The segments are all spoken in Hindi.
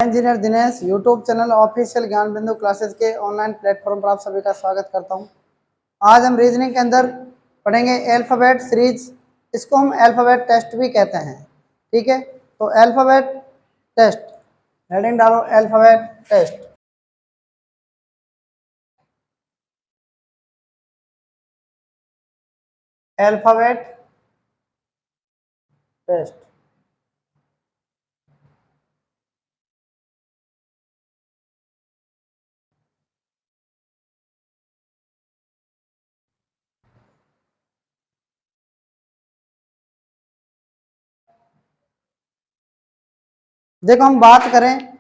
Engineer Dinesh YouTube channel official ज्ञान बिंदु क्लासेस के ऑनलाइन प्लेटफॉर्म पर आप सभी का स्वागत करता हूं। आज हम रीजनिंग के अंदर पढ़ेंगे अल्फ़ाबेट सीरीज। इसको हम अल्फ़ाबेट टेस्ट भी कहते हैं। ठीक है, तो अल्फ़ाबेट टेस्ट, हेडिंग डालो अल्फ़ाबेट टेस्ट। Alphabet test. देखो, हम बात करें,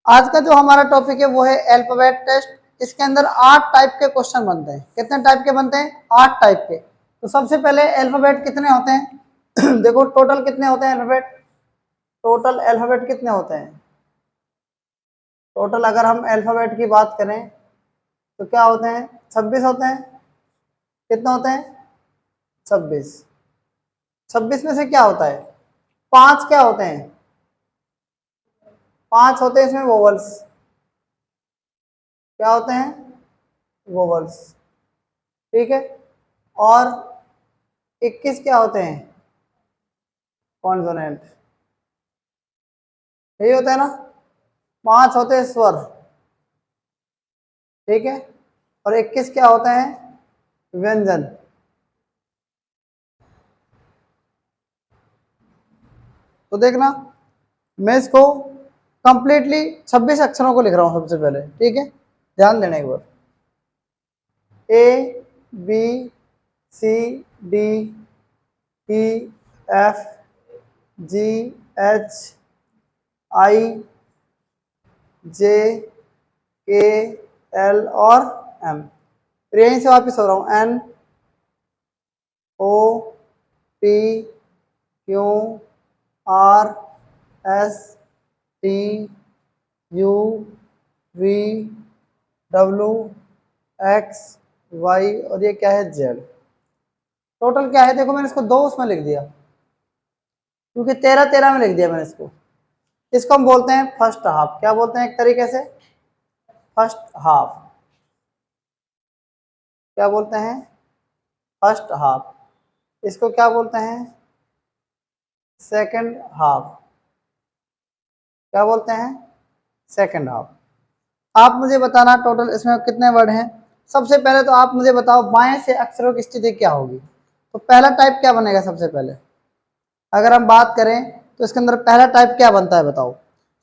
आज का जो हमारा टॉपिक है वो है अल्फ़ाबेट टेस्ट। इसके अंदर 8 टाइप के क्वेश्चन बनते हैं। कितने टाइप के बनते हैं? 8 टाइप के। तो सबसे पहले अल्फ़ाबेट कितने होते हैं? देखो, टोटल कितने होते हैं अल्फ़ाबेट? टोटल अल्फ़ाबेट कितने होते हैं? टोटल अगर हम अल्फ़ाबेट की बात करें तो क्या होते हैं? 26 होते हैं। कितने होते हैं? 26। 26 में से क्या होता है? 5 क्या होते हैं? 5 होते हैं इसमें वोवल्स। क्या होते हैं? वोवल्स। ठीक है। और 21 क्या होते हैं? कॉन्सोनेंट। यही होता है ना? 5 होते हैं स्वर। ठीक है। और 21 क्या होते हैं? व्यंजन। तो देखना, मैं इसको कंप्लीटली 26 अक्षरों को लिख रहा हूं सबसे पहले। ठीक है, ध्यान देना एक बार। A B C D E F G H I J K L और एम। फिर यहीं से वापस हो रहा हूं। N O P Q R S T U V W X Y और ये क्या है? जेड। टोटल क्या है? देखो, मैंने इसको 2 उसमें लिख दिया क्योंकि 13 में लिख दिया मैंने इसको। इसको हम बोलते हैं फर्स्ट हाफ। क्या बोलते हैं? एक तरीके से फर्स्ट हाफ। क्या बोलते हैं? First half. इसको क्या बोलते हैं? Second half. क्या बोलते हैं? Second half. आप मुझे बताना टोटल इसमें कितने वर्ड हैं। सबसे पहले तो आप मुझे बताओ, बाएं से अक्षरों की स्थिति क्या होगी? तो पहला टाइप क्या बनेगा सबसे पहले? अगर हम बात करें तो इसके अंदर पहला टाइप क्या बनता है बताओ?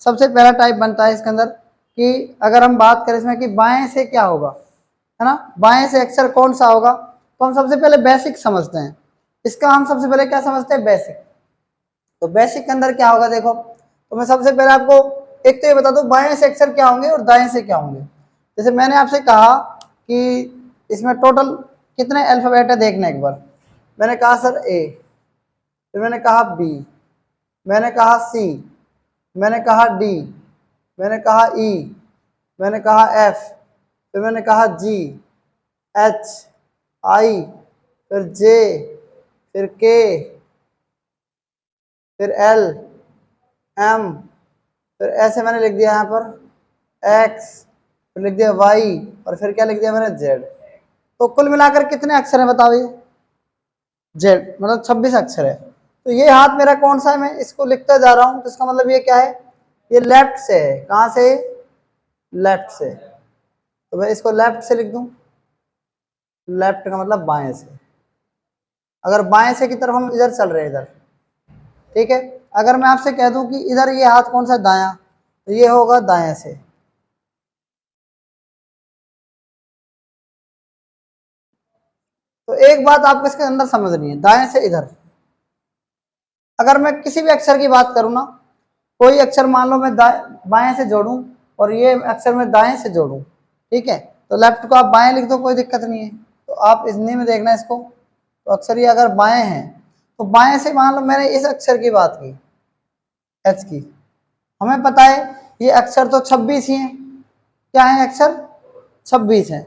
सबसे पहला टाइप बनता है इसके अंदर कि अगर हम बात करें इसमें कि बाएं से क्या होगा, है ना, बाएं से अक्षर कौन सा होगा, तो हम सबसे पहले बेसिक समझते हैं। इसका हम सबसे पहले क्या समझते हैं? बेसिक। तो बेसिक के अंदर क्या होगा देखो, तो मैं सबसे पहले आपको एक तो ये बता दूं बाएं से अक्षर क्या होंगे और दाएं से क्या होंगे। जैसे मैंने आपसे कहा कि इसमें टोटल कितने अल्फाबेट है, देखना एक बार। मैंने कहा सर ए, फिर मैंने कहा बी, मैंने कहा सी, मैंने कहा डी, मैंने कहा ई, मैंने कहा एफ, फिर मैंने कहा जी एच आई, फिर जे, फिर के, फिर एल एम, फिर ऐसे मैंने लिख दिया यहाँ पर एक्स, फिर लिख दिया वाई और फिर क्या लिख दिया मैंने? जेड। तो कुल मिलाकर कितने अक्षर हैं बताओ? ये जेड मतलब 26 अक्षर है। तो ये हाथ मेरा कौन सा है? मैं इसको लिखता जा रहा हूं, तो इसका मतलब ये क्या है? ये लेफ्ट से है। कहां से? लेफ्ट से। तो मैं इसको लेफ्ट से लिख दूं। लेफ्ट का मतलब बाएं से। अगर बाएं से की तरफ हम इधर चल रहे हैं, इधर। ठीक है। अगर मैं आपसे कह दूं कि इधर ये हाथ कौन सा? दायां, तो ये होगा दाएं से। तो एक बात आपको इसके अंदर समझनी है, दाएं से इधर। अगर मैं किसी भी अक्षर की बात करूं ना, कोई अक्षर मान लो मैं बाएं से जोड़ूं और ये अक्षर मैं दाएं से जोड़ूं, ठीक है, तो लेफ्ट को आप बाएं लिख दो, कोई दिक्कत नहीं है। तो आप इतने में देखना इसको, तो अक्षर ये अगर बाएं हैं तो बाएं से मान लो मैंने इस अक्षर की बात की, एच की। हमें पता है ये अक्षर तो 26 ही हैं। क्या है? अक्षर 26 हैं।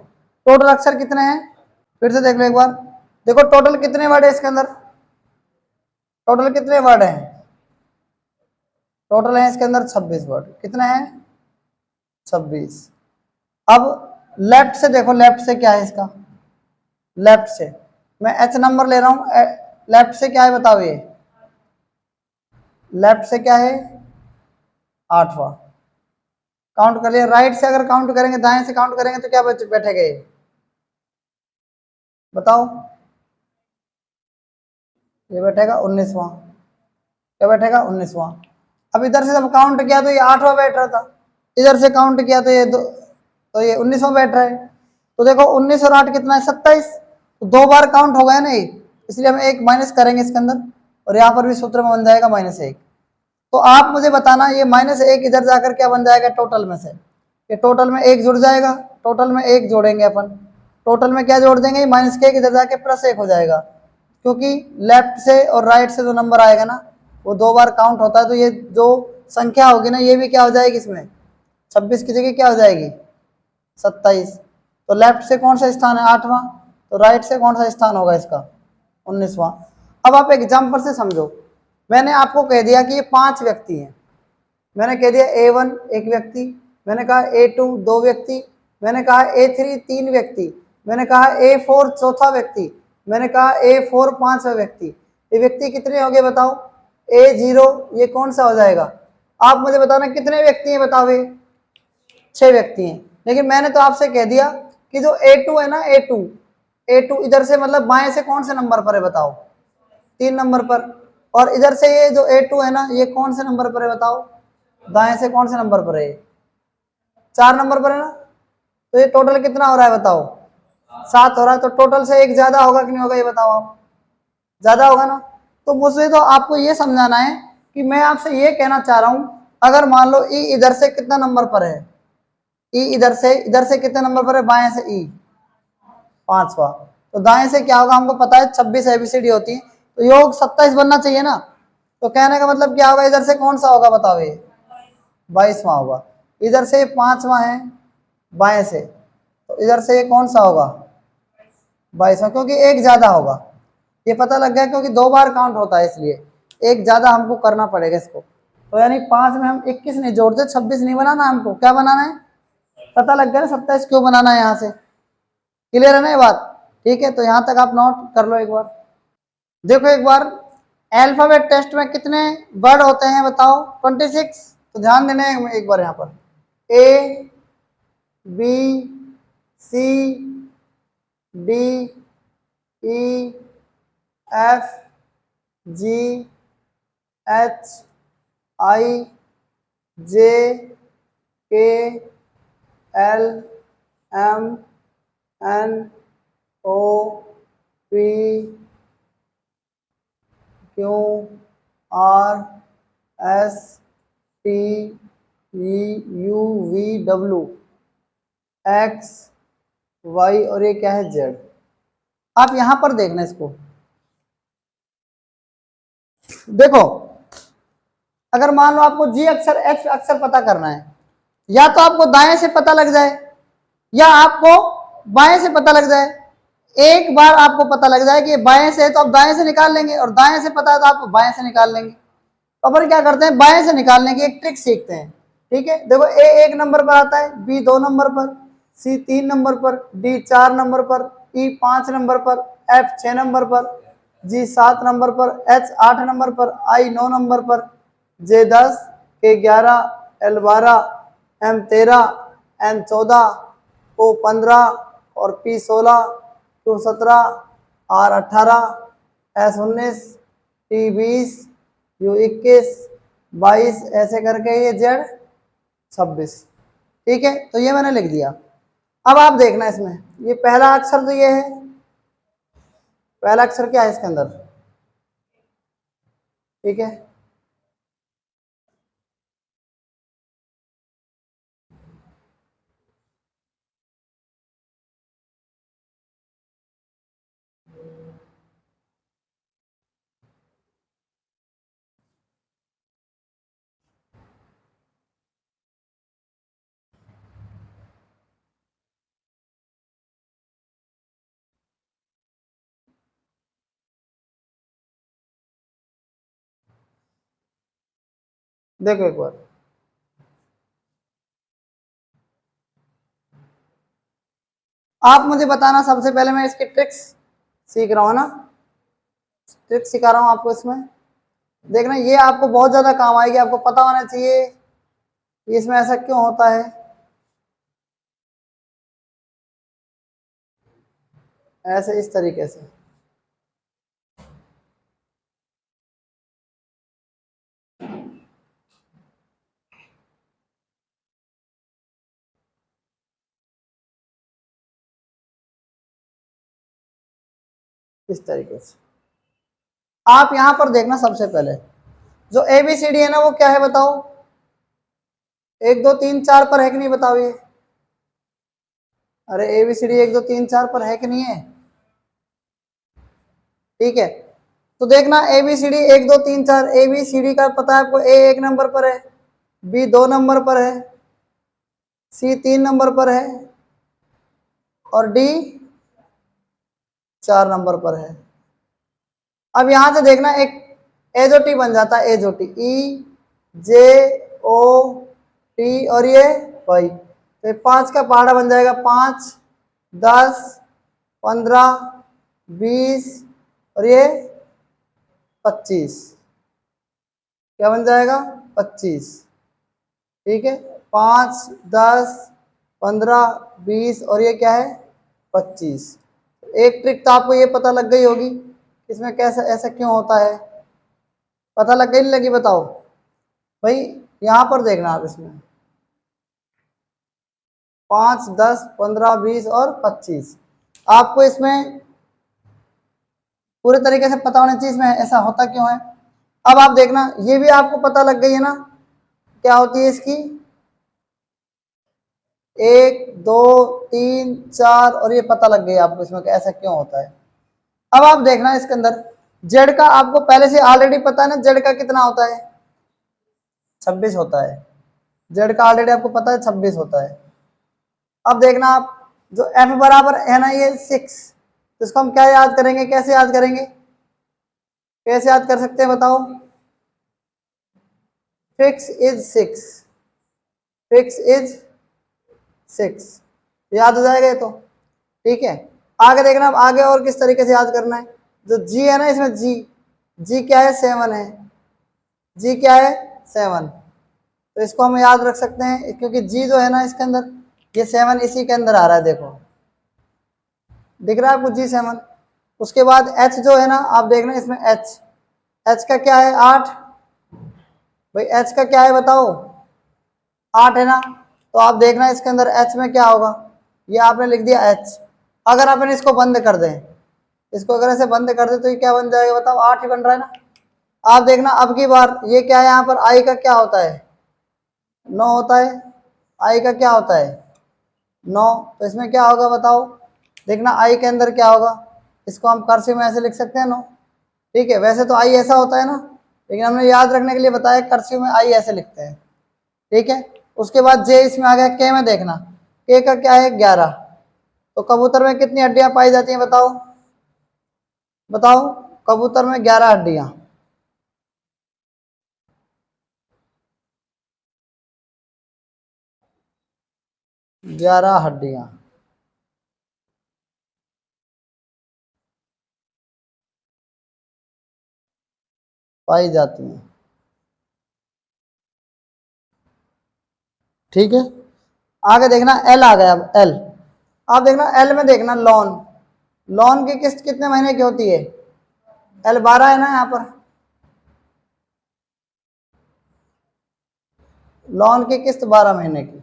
टोटल अक्षर कितने हैं? फिर से देख लो एक बार। देखो टोटल कितने वर्ड है इसके अंदर? टोटल कितने वर्ड हैं? टोटल है इसके अंदर 26 वर्ड। कितने हैं? 26। अब लेफ्ट से देखो, लेफ्ट से क्या है इसका, लेफ्ट से मैं एच नंबर ले रहा हूं, लेफ्ट से क्या है बताओ, ये लेफ्ट से क्या है? 8वां। काउंट कर लिया। राइट से अगर काउंट करेंगे, दाएं से काउंट करेंगे तो क्या बैठेगा ये बताओ? ये बैठेगा 19वां। क्या बैठेगा? 19वां। अब इधर से जब काउंट किया तो ये 8वां बैठ रहा था, इधर से काउंट किया तो ये 19वां बैठ रहा है। तो देखो 19 और 8 कितना है? 27। तो 2 बार काउंट हो गया ना ये, इसलिए हम एक माइनस करेंगे इसके अंदर, और यहाँ पर भी सूत्र में बन जाएगा -1। तो आप मुझे बताना ये -1 इधर जाकर क्या बन जाएगा टोटल में से? ये टोटल में 1 जुड़ जाएगा, टोटल में 1 जोड़ेंगे अपन, टोटल में क्या जोड़ देंगे? -1 इधर जाके +1 हो जाएगा, क्योंकि लेफ्ट से और राइट से जो नंबर आएगा ना वो 2 बार काउंट होता है। तो ये जो संख्या होगी ना ये भी क्या हो जाएगी इसमें? 26 की जगह क्या हो जाएगी? 27। तो लेफ्ट से कौन सा स्थान है? 8वां। तो राइट से कौन सा स्थान होगा इसका? 19वां। अब आप एग्जाम्पल से समझो। मैंने आपको कह दिया कि ये 5 व्यक्ति हैं। मैंने कह दिया A1 एक व्यक्ति, मैंने कहा A2 2 व्यक्ति, मैंने कहा A3 3 व्यक्ति, मैंने कहा A4 चौथा व्यक्ति, मैंने कहा A4 5वां व्यक्ति। ये व्यक्ति कितने हो गए बताओ? A0 ये कौन सा हो जाएगा? आप मुझे बताना कितने व्यक्ति हैं बताओ? ये 6 व्यक्ति हैं। लेकिन मैंने तो आपसे कह दिया कि जो A2 है ना, A2 इधर से मतलब बाएं से कौन से नंबर पर है बताओ? 3 नंबर पर। और इधर से ये जो A2 है ना ये कौन से नंबर पर है बताओ? दाएं से कौन से नंबर पर है? 4 नंबर पर है ना। तो ये टोटल कितना हो रहा है बताओ? 7 हो रहा है। तो टोटल से एक ज्यादा होगा कि नहीं होगा ये बताओ आप? ज्यादा होगा ना। तो मुझे तो आपको ये समझाना है कि मैं आपसे ये कहना चाह रहा हूं, अगर मान लो ई इधर से कितना नंबर पर है? ई इधर से कितने नंबर पर है? बाएं से ई 5वां। तो दाएं से क्या होगा हमको पता है, 26 एबीसीडी होती है, तो योग 27 बनना चाहिए ना। तो कहने का मतलब क्या होगा, इधर से कौन सा होगा बताओ? ये 22वां होगा। इधर से 5वां है बाएं से, तो इधर से ये कौन सा होगा? 22वां, क्योंकि एक ज्यादा होगा। ये पता लग गया, क्योंकि 2 बार काउंट होता है इसलिए एक ज्यादा हमको करना पड़ेगा इसको। तो यानी 5 में हम 21 नहीं जोड़ते, 26 नहीं बनाना, हमको क्या बनाना है? पता लग गया ना 27 क्यों बनाना है यहाँ से? क्लियर है ना ये बात? ठीक है, तो यहाँ तक आप नोट कर लो एक बार। देखो एक बार, अल्फाबेट टेस्ट में कितने वर्ड होते हैं बताओ? 26। तो ध्यान देना है एक बार यहाँ पर, A B C D E F G H I J K L M N O P Q R S T U V W X Y और ये क्या है? Z। आप यहां पर देखना इसको, देखो अगर मान लो आपको G अक्षर H अक्षर पता करना है, या तो आपको दाएं से पता लग जाए या आपको बाएं से पता लग जाए। एक बार आपको पता लग जाए कि ये बाएं से है तो आप दाएं से निकाल लेंगे, और दाएं से पता है तो आप बाएं से निकाल लेंगे। तो अपन क्या करते हैं, बाएं से निकालने की एक ट्रिक सीखते हैं। ठीक है, देखो A 1 नंबर पर आता है, B 2 नंबर पर, C 3 नंबर पर, D 4 नंबर पर, E 5 नंबर पर, F 6 नंबर पर, G 7 नंबर पर, H 8 नंबर पर, I 9 नंबर पर, J 10, K 11, L 12, M 13, N 14, O 15 और P 16, Q 17, R 18, S 19, T 20, U 21, 22 ऐसे करके ये Z 26। ठीक है, तो ये मैंने लिख दिया। अब आप देखना इसमें, ये पहला अक्षर तो ये है, पहला अक्षर क्या है इसके अंदर? ठीक है, देखो एक बार, आप मुझे बताना, सबसे पहले मैं इसकी ट्रिक्स सीख रहा हूँ ना, ट्रिक्स सिखा रहा हूँ आपको इसमें। देखना ये आपको बहुत ज्यादा काम आएगी, आपको पता होना चाहिए इसमें ऐसा क्यों होता है। ऐसे इस तरीके से, इस तरीके से आप यहां पर देखना। सबसे पहले जो ABCD है ना, वो क्या है बताओ, 1 2 3 4 पर है कि नहीं बताओ ये। अरे ABCD 1 2 3 4 पर है कि नहीं है, ठीक है। तो देखना ABCD 1 2 3 4, ABCD का पता है आपको, A 1 नंबर पर है, B 2 नंबर पर है, C 3 नंबर पर है और D 4 नंबर पर है। अब यहां से देखना एक ए जो टी बन जाता है, ए जो टी, EJOT और ये वाई, तो 5 का पहाड़ा बन जाएगा, 5 10 15 20 और ये 25, क्या बन जाएगा 25, ठीक है। 5 10 15 20 और ये क्या है 25। एक ट्रिक तो आपको ये पता लग गई होगी इसमें कैसे ऐसा क्यों होता है, पता लग गई नहीं लगी बताओ भाई। यहां पर देखना आप, इसमें 5 10 15 20 और 25, आपको इसमें पूरे तरीके से पता होना चाहिए इसमें ऐसा होता क्यों है। अब आप देखना, ये भी आपको पता लग गई है ना क्या होती है इसकी, 1 2 3 4 और ये पता लग गई आपको इसमें ऐसा क्यों होता है। अब आप देखना इसके अंदर जेड का आपको पहले से ऑलरेडी पता है ना, जेड का कितना होता है 26 होता है, जेड का ऑलरेडी आपको पता है 26 होता है। अब देखना आप, जो एफ बराबर है ना ये 6, तो इसको हम क्या याद करेंगे, कैसे याद करेंगे, कैसे याद कर सकते हैं बताओ, फिक्स इज 6, फिक्स इज 6, याद हो जाएगा ये तो, ठीक है। आगे देखना, अब आगे और किस तरीके से याद करना है, जो जी है ना इसमें, जी क्या है 7 है, जी क्या है 7, तो इसको हम याद रख सकते हैं क्योंकि जी जो है ना इसके अंदर, ये 7 इसी के अंदर आ रहा है, देखो दिख रहा है आपको G7। उसके बाद H जो है ना, आप देखना इसमें H का क्या है 8, भाई H का क्या है बताओ 8 है ना, तो आप देखना इसके अंदर H में क्या होगा, ये आपने लिख दिया H। अगर आपने इसको बंद कर दें, इसको अगर ऐसे बंद कर दे तो ये क्या बन जाएगा बताओ, 8 ही बन रहा है ना। आप देखना अब की बार ये क्या है, यहाँ पर I का क्या होता है 9 होता है, I का क्या होता है 9, तो इसमें क्या होगा बताओ, देखना I के अंदर क्या होगा, इसको हम कर्सिव में ऐसे लिख सकते हैं 9, ठीक है। वैसे तो I ऐसा होता है ना, लेकिन हमने याद रखने के लिए बताया कर्सिव में I ऐसे लिखते हैं, ठीक है। उसके बाद J इसमें आ गया, K में देखना, K का क्या है 11, तो कबूतर में कितनी हड्डियां पाई जाती हैं बताओ, बताओ कबूतर में 11 हड्डियां, 11 हड्डियां, पाई जाती हैं, ठीक है। आगे देखना L आ गया, अब L, आप देखना L में देखना लोन, लोन की किस्त कितने महीने की होती है, L 12 है ना यहाँ पर, लोन की किस्त 12 महीने की,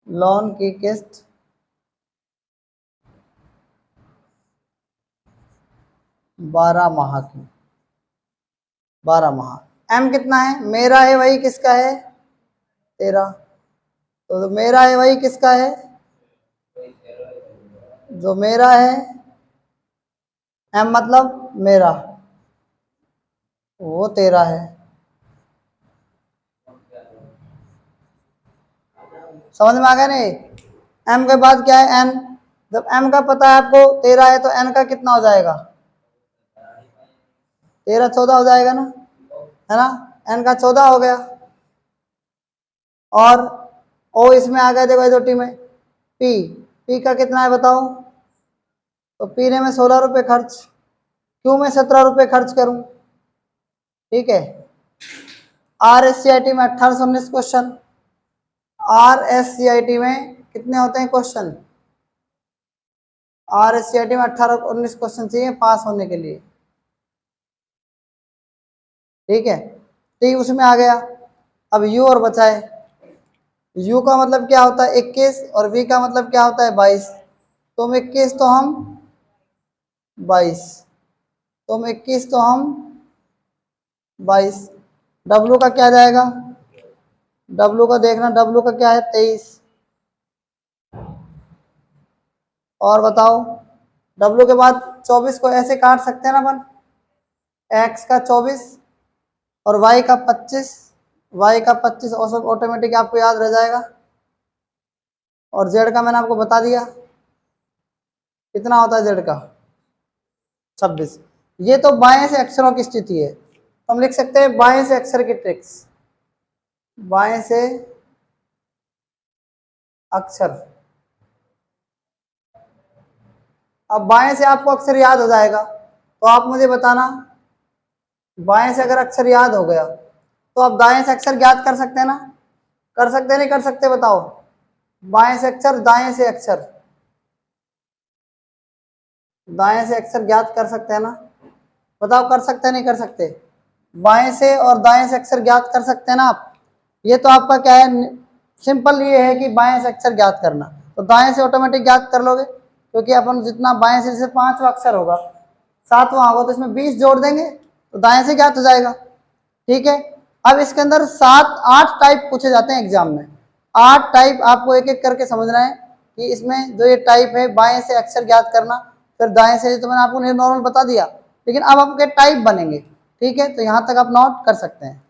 लोन की किस्त 12 माह की, 12 माह। M कितना है, मेरा है वही किसका है तेरा, तो मेरा है वही किसका है, जो मेरा है, M मतलब मेरा, वो तेरा है, समझ में आ गया नहीं। M के बाद क्या है N, जब M का पता है आपको 13 है तो N का कितना हो जाएगा 13 14 हो जाएगा ना, है ना, n का 14 हो गया। और ओ इसमें आ गया, देखो एसओटी में पी का कितना है बताओ, तो पी ने में 16 रुपये खर्च, क्यू में 17 रुपये खर्च करूं, ठीक है। RSCIT में 1819 क्वेश्चन, RSCIT में कितने होते हैं क्वेश्चन, RSCIT में 18-19 क्वेश्चन चाहिए पास होने के लिए, ठीक है। टी उसमें आ गया। अब यू और बचा है, यू का मतलब क्या होता है 21 और वी का मतलब क्या होता है 22, तो हम 21 तो हम 22, तो हम 21 तो हम 22। डब्लू का क्या जाएगा, डब्लू का देखना, डब्लू का क्या है 23, और बताओ डब्लू के बाद 24 को ऐसे काट सकते हैं ना अपन, एक्स का 24 और वाई का 25, वाई का 25 और सब ऑटोमेटिक आपको याद रह जाएगा। और जेड का मैंने आपको बता दिया कितना होता है, जेड का 26। ये तो बाएं से अक्षरों की स्थिति है, तो हम लिख सकते हैं बाएं से अक्षर की ट्रिक्स, बाएं से अक्षर। अब बाएं से आपको अक्षर याद हो जाएगा, तो आप मुझे बताना बाएं से अगर अक्षर याद हो गया तो आप दाएं से अक्षर ज्ञात कर सकते हैं ना, कर सकते नहीं कर सकते बताओ, बाएं से अक्षर दाएं से अक्षर, दाएं से अक्षर ज्ञात कर सकते हैं ना, बताओ कर सकते नहीं कर सकते, बाएं से और दाएं से अक्षर ज्ञात कर सकते हैं ना आप। ये तो आपका क्या है, सिंपल ये है कि बाएं से अक्षर ज्ञात करना, तो दाएं से ऑटोमेटिक ज्ञात कर लोगे, क्योंकि अपन जितना बाएं से जैसे 5वां अक्षर होगा 7वां होगा तो इसमें 20 जोड़ देंगे तो दाएं से ज्ञात हो जाएगा, ठीक है। अब इसके अंदर 7-8 टाइप पूछे जाते हैं एग्जाम में, 8 टाइप आपको एक एक करके समझना है कि इसमें जो ये टाइप है बाएं से अक्षर ज्ञात करना, फिर दाएं से, तो मैंने आपको नॉर्मल बता दिया, लेकिन अब आपके टाइप बनेंगे, ठीक है। तो यहाँ तक आप नोट कर सकते हैं।